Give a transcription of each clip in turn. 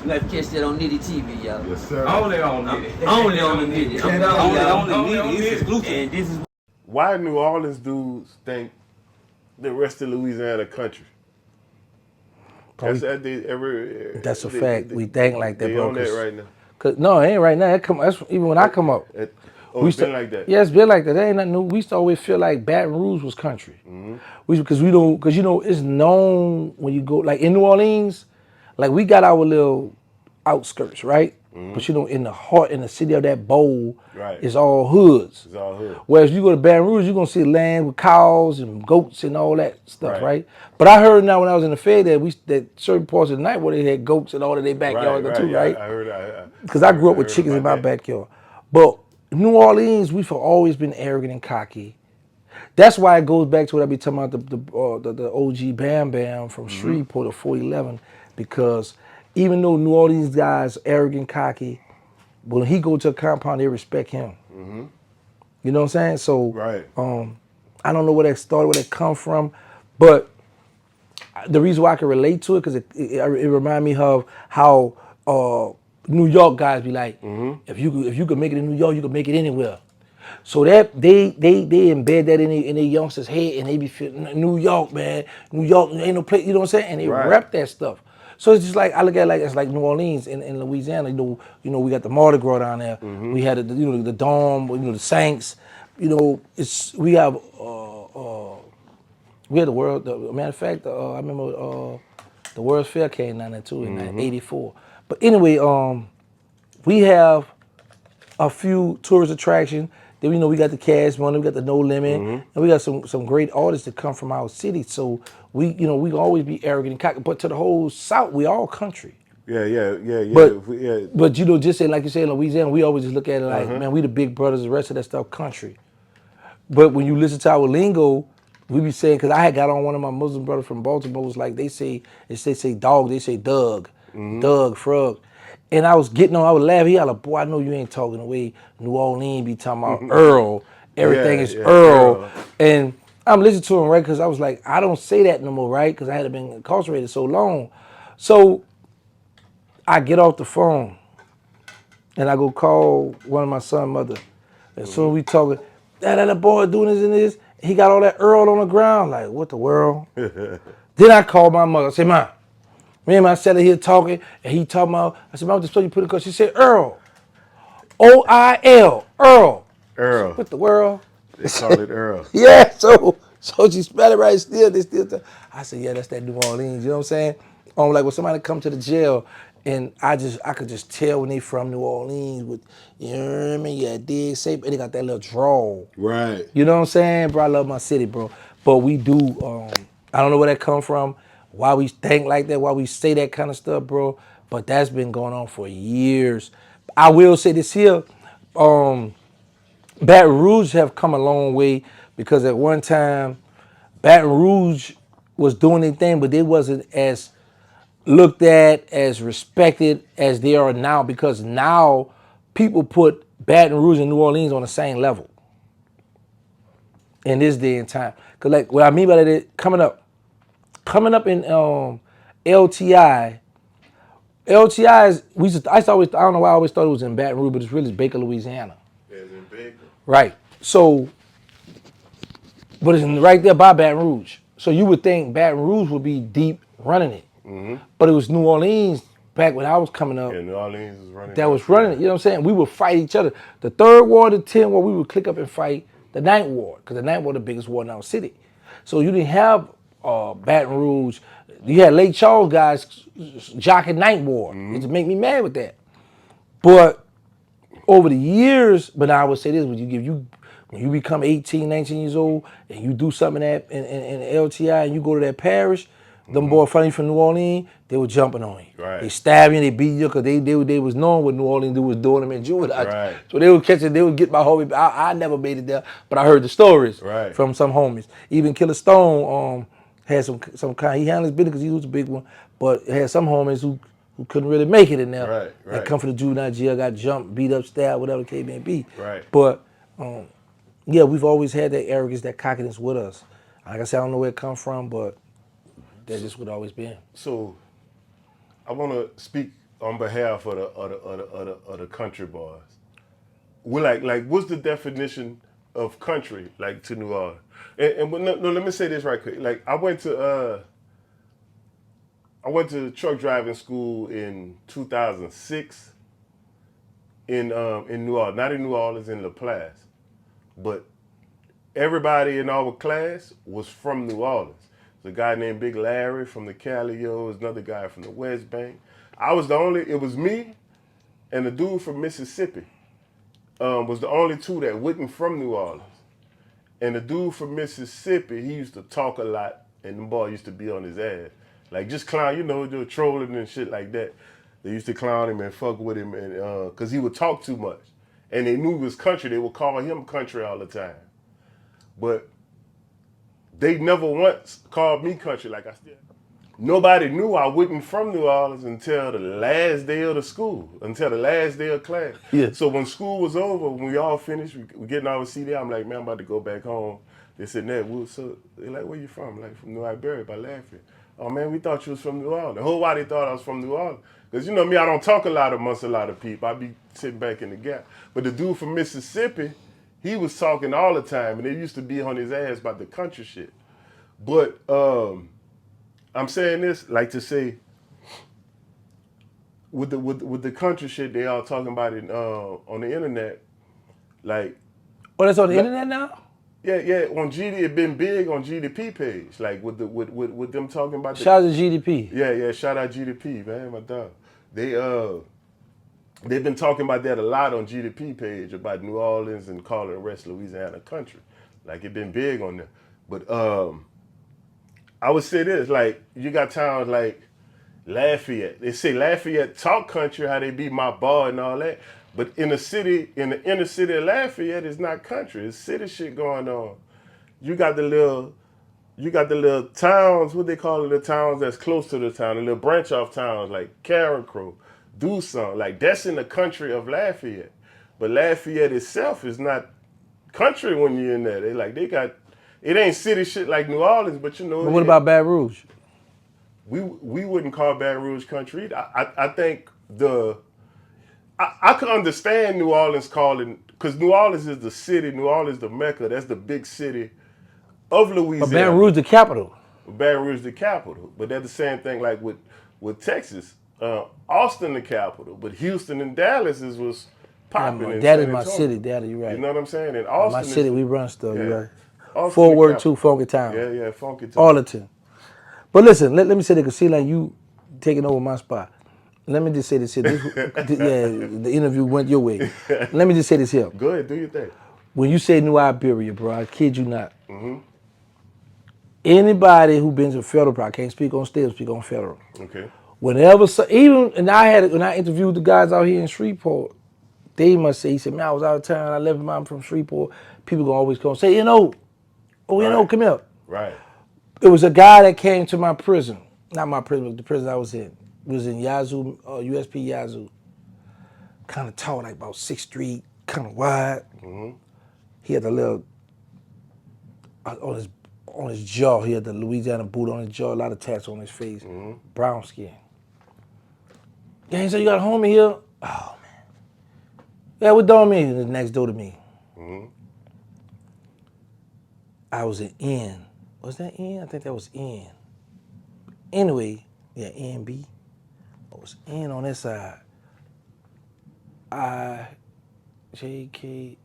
You got to catch that on NITTY TV, y'all. Yes, sir. Only on NITTY. Only on the NITTY. I'm telling y'all. Only on NITTY. Exclusive. And this is Why New Orleans dudes think the rest of Louisiana country? That's a fact. We think like that, they bro. On that right now. Cause no, it ain't right now. That's even when I come up. It's been like that. Yeah, it's been like that. That ain't nothing new. We used to always feel like Baton Rouge was country. Because you know, it's known when you go like in New Orleans, like we got our little outskirts, right? But you know, in the heart, in the city of that bowl, it's all hoods. It's all hood. Whereas you go to Baton Rouge, you're gonna see land with cows and goats and all that stuff, right? But I heard now when I was in the Fed that certain parts of the night where they had goats and all in their backyard too, right? I heard. Because I grew up with chickens in my backyard. But New Orleans, we've always been arrogant and cocky. That's why it goes back to what I be talking about the OG Bam Bam from Shreveport of 411, because even though New Orleans guys arrogant, cocky, when he go to a compound, they respect him. You know what I'm saying? So I don't know where that started, where that come from, but the reason why I can relate to it, because it remind me of how New York guys be like, if you could make it in New York, you could make it anywhere. So that they embed that in their youngsters' head, and they be feeling New York, man. New York ain't no place, you know what I'm saying? And they rep that stuff. So it's just like I look at it like it's like New Orleans in Louisiana. You know we got the Mardi Gras down there. We had the Dome, the Saints. You know we have the world. Matter of fact, I remember the World's Fair came down there too in '84. But anyway, we have a few tourist attractions. Then we got the Cash Money, we got the No Limit, and we got some great artists that come from our city. So we always be arrogant and cocky. But to the whole South, we all country. Yeah. But just say like you say in Louisiana, we always just look at it like, man, we the big brothers. The rest of that stuff country. But when you listen to our lingo, we be saying, because I had got on one of my Muslim brothers from Baltimore, was like they say dog, they say Doug, Doug, Frog. And I was getting on, I would laugh. He like, boy, I know you ain't talking the way New Orleans be talking about Earl. Everything is Earl. And I'm listening to him, right? Because I was like, I don't say that no more, right? Because I had been incarcerated so long. So I get off the phone and I go call one of my son's mother. And soon we talking, that boy doing this and this. He got all that Earl on the ground. Like, what the world? Then I called my mother. I said, Ma, me and my seller here talking, and he talking about, I said, Mom, just so you put it, because she said Earl. O-I-L, Earl. Earl. What the world? They call it Earl. Yeah, so she spell it right still. They still I said, yeah, that's that New Orleans. You know what I'm saying? Like when somebody come to the jail, and I could just tell when they from New Orleans with, you know what I mean? Yeah, dig, say, and they got that little drawl. Right. You know what I'm saying? Bro, I love my city, bro. But we do, I don't know where that come from, why we think like that, why we say that kind of stuff, bro. But that's been going on for years. I will say this here, Baton Rouge have come a long way, because at one time, Baton Rouge was doing their thing, but they wasn't as looked at, as respected as they are now, because now people put Baton Rouge and New Orleans on the same level in this day and time. Because like what I mean by that is coming up in LTI is, I don't know why I always thought it was in Baton Rouge, but it's really Baker, Louisiana. Yeah, it's in Baker. Right. So, but it's right there by Baton Rouge. So you would think Baton Rouge would be deep running it. But it was New Orleans back when I was coming up. Yeah, New Orleans was running. That was running it. You know what I'm saying? We would fight each other. The 3rd ward, the 10th ward, we would click up and fight the 9th ward, because the 9th ward the biggest ward in our city. So you didn't have Baton Rouge. You had Lake Charles guys jocking 9th ward. It just make me mad with that. But over the years, but I would say this, when you become 18, 19 years old, and you do something in LTI, and you go to that parish, them boys fighting from New Orleans, they were jumping on you. Right. They stabbed you, they beat you, because they was knowing what New Orleans was doing them in juvenile. Right. So they would catch it, they would get my homie. I never made it there, but I heard the stories from some homies. Even Killer Stone had some kind. He handled his business because he was a big one, but had some homies who couldn't really make it in there. Right. That come from the juvenile jail, got jumped, beat up, stabbed, whatever the case may be. Right. But yeah, we've always had that arrogance, that cockiness with us. Like I said, I don't know where it come from, but that's just what it's always been. So I want to speak on behalf of the country boys. We're like, what's the definition of country, like, to New Orleans? And no, let me say this right quick. Like, I went to truck driving school in 2006 in New Orleans, not in New Orleans, in La Place, but everybody in our class was from New Orleans. There's a guy named Big Larry from the Calios, another guy from the West Bank. It was me and a dude from Mississippi was the only two that wasn't from New Orleans. And the dude from Mississippi, he used to talk a lot, and the boy used to be on his ass. Like, just clown, just trolling and shit like that. They used to clown him and fuck with him, and because he would talk too much. And they knew his country. They would call him country all the time. But they never once called me country. Like, nobody knew I wasn't from New Orleans until the last day of the school, until the last day of class. Yeah. So when school was over, when we all finished, we getting our CD, I'm like, man, I'm about to go back home. They said, they're like, where you from? I'm like, from New Iberia by laughing. Oh, man, we thought you was from New Orleans. The whole while they thought I was from New Orleans. Because, me, I don't talk a lot amongst a lot of people. I be sitting back in the gap. But the dude from Mississippi, he was talking all the time, and they used to be on his ass about the country shit. But I'm saying this like to say, with the country shit they all talking about it on the internet, like. Oh, that's on the internet now? Yeah. On GD, it been big on GDP page, like with them talking about. Shout out to GDP. Yeah. Shout out GDP, man, my dog. They've been talking about that a lot on GDP page about New Orleans and calling the rest of Louisiana country, like it been big on there. But I would say this, like, you got towns like Lafayette. They say Lafayette talk country, how they be my bar and all that. But in the inner city of Lafayette, it's not country. It's city shit going on. You got the little towns, what they call it, the towns that's close to the town, the little branch off towns like Carriacreux, Doosan. Like, that's in the country of Lafayette. But Lafayette itself is not country when you're in there. It ain't city shit like New Orleans, but But what about Baton Rouge? We wouldn't call Baton Rouge country either. I think I could understand New Orleans calling, because New Orleans is the city, New Orleans the Mecca, that's the big city of Louisiana. But Baton Rouge the capital. Baton Rouge the capital. But that's the same thing like with Texas. Austin the capital, but Houston and Dallas was popping. Yeah, that is my city, Daddy, you right. You know what I'm saying? And Austin my city, we run stuff, you right. Austin Fort Worth too, Funky Town. Yeah, Funky Town. Arlington. But listen, let me say this, because see, like, you taking over my spot. Let me just say this here. The interview went your way. Let me just say this here. Go ahead, do your thing. When you say New Iberia, bro, I kid you not. Anybody who been to federal, I can't speak on state, speak on federal. Okay. Whenever, when I interviewed the guys out here in Shreveport, they must say, he said, man, I was out of town, I left mom from Shreveport. People gonna always come say, come here. Right. It was a guy that came to my prison, not my prison, but the prison I was in. It was in Yazoo, USP Yazoo. Kind of tall, like about 6'3", kind of wide. He had a little, on his jaw, he had the Louisiana boot on his jaw, a lot of tats on his face, brown skin. Yeah, he said, you got a homie here? Oh, man. Yeah, what don't mean? Next door to me. I was in N. Was that N? I think that was N. Anyway, yeah, NB. I was N on this side. IJKLMN.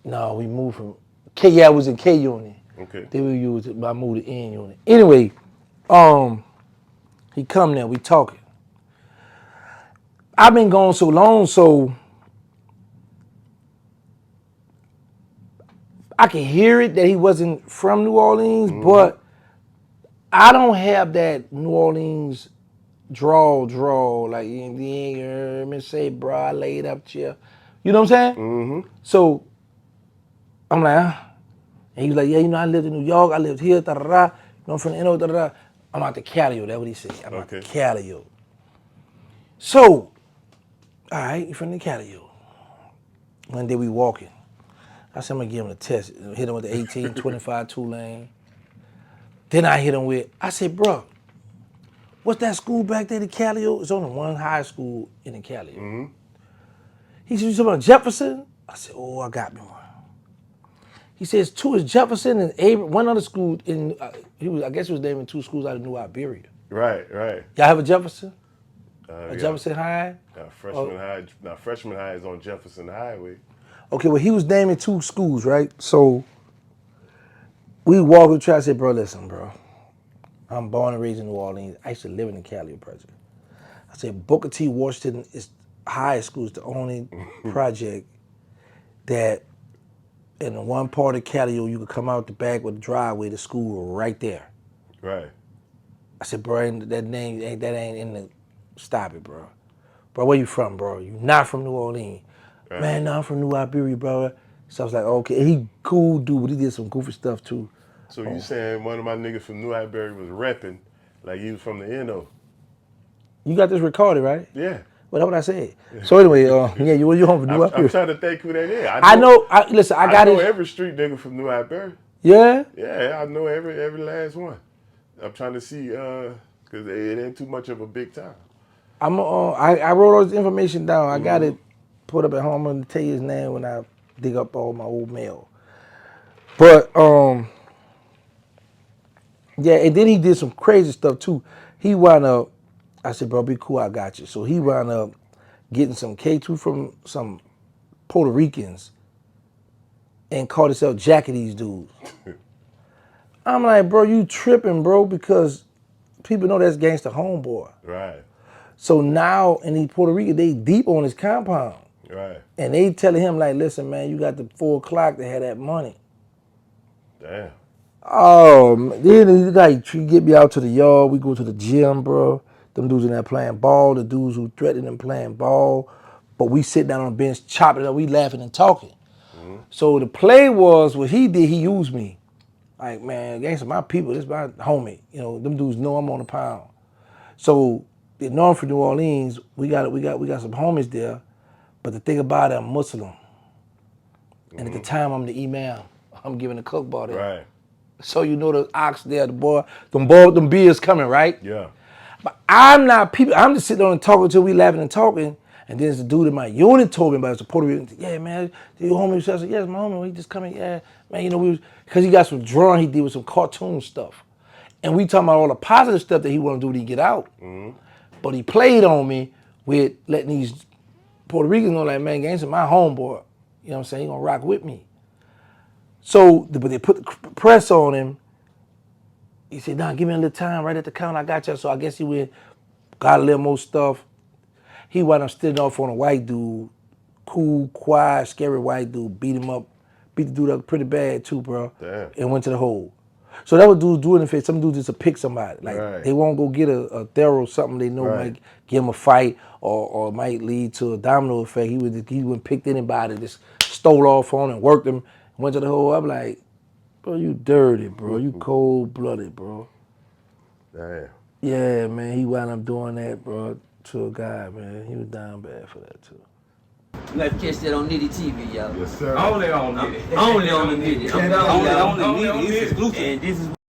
No, we moved from K. Yeah, I was in K unit. Okay. Then we used it, but I moved to N unit. Anyway, he come there, we talking. I've been gone so long, so I can hear it that he wasn't from New Orleans, but I don't have that New Orleans draw, like, you ain't heard me say, bro, I laid up here. You know what I'm saying? So I'm like, and he was like, yeah, I lived in New York, I lived here, da-da-da. I'm from the NO, da-da-da. I'm out the Calio, that's what he said. I'm out the Calio. So, all right, you from the Calio. One day we walking. I said, I'm gonna give him a test. Hit him with the 1825 two lane. Then I hit him with, I said, bro, what's that school back there in Callio? It's only one high school in the Callio. Mm-hmm. He said, you talking about Jefferson? I said, oh, I got me one. He says, two is Jefferson and one other school in, I guess he was naming two schools out of New Iberia. Right. Y'all have a Jefferson? Yeah. Jefferson High? Freshman High is on Jefferson Highway. Okay, well, he was naming two schools, right? So we walked and tried to say, bro, listen, bro. I'm born and raised in New Orleans. I used to live in the Callio project. I said, Booker T. Washington is high school is the only project that in the one part of Callio you could come out the back with the driveway to school right there. Right. I said, bro, that name ain't in the. Stop it, bro. Bro, where you from, bro? You not from New Orleans. Right. Man, no, I'm from New Iberia, bro. So I was like, okay, he cool dude, but he did some goofy stuff too. So you saying one of my niggas from New Iberia was repping like he was from the NO? You got this recorded, right? Yeah. Well, that's what I said. So anyway, yeah, you home from New Iberia. I'm trying to think who that is. I know. Listen, I got know it. every street nigga from New Iberia. Yeah. Yeah, I know every last one. I'm trying to see because it ain't too much of a big town. I wrote all this information down. I got it put up at home. I'm gonna tell you his name when I dig up all my old mail. But yeah, and then he did some crazy stuff too. He wound up. I said, bro, be cool. I got you. So he wound up getting some K2 from some Puerto Ricans and called himself Jack of these dudes. I'm like, bro, you tripping, bro, because people know that's gangsta homeboy. Right. So now in these Puerto Rican, they deep on his compound. Right. And they telling him like, listen, man, you got the 4 o'clock to have that money. Damn. Oh, then you got to get me out to the yard. We go to the gym, bro. Them dudes in there playing ball. The dudes who threatened them playing ball. But we sit down on the bench, chopping it up. We laughing and talking. So the play was, what he did, he used me. Like, man, gangsta, my people, this my homie. You know, them dudes know I'm on the pound. So they know I'm from New Orleans. We got some homies there. But the thing about it, I'm Muslim. And at the time, I'm the imam. I'm giving the cook bar there. Right. So you know the ox there, them beers coming, right? Yeah. But I'm not people. I'm just sitting there and talking until we laughing and talking. And then there's a dude in my unit told me about it. It's a Puerto Rican. Yeah, man, you homie? I said, yes, my homie. He just coming. Yeah, man. You know, because he got some drawing he did with some cartoon stuff, and we talking about all the positive stuff that he want to do when he get out. But he played on me with letting these Puerto Ricans know, like, man, gangsta, my homeboy. You know what I'm saying? He gonna rock with me. So, but they put the press on him. He said, nah, give me a little time right at the counter. I got you. So I guess he went, got a little more stuff. He wound up standing off on a white dude, cool, quiet, scary white dude, beat him up, beat the dude up pretty bad too, bro. Damn. And went to the hole. So that was dudes doing it. Some dudes just to pick somebody. Like, they won't go get a thorough something they know might give him a fight or might lead to a domino effect. He wouldn't pick anybody, just stole off on and worked him, went to the hole. I'm like, bro, you dirty, bro. You cold-blooded, bro. Damn. Yeah, man, he wound up doing that, bro, to a guy, man. He was down bad for that, too. You have to catch that on NITTY TV, y'all. Yes, sir. Only on NITTY. Only on the NITTY. Only on NITTY. It's exclusive. And this is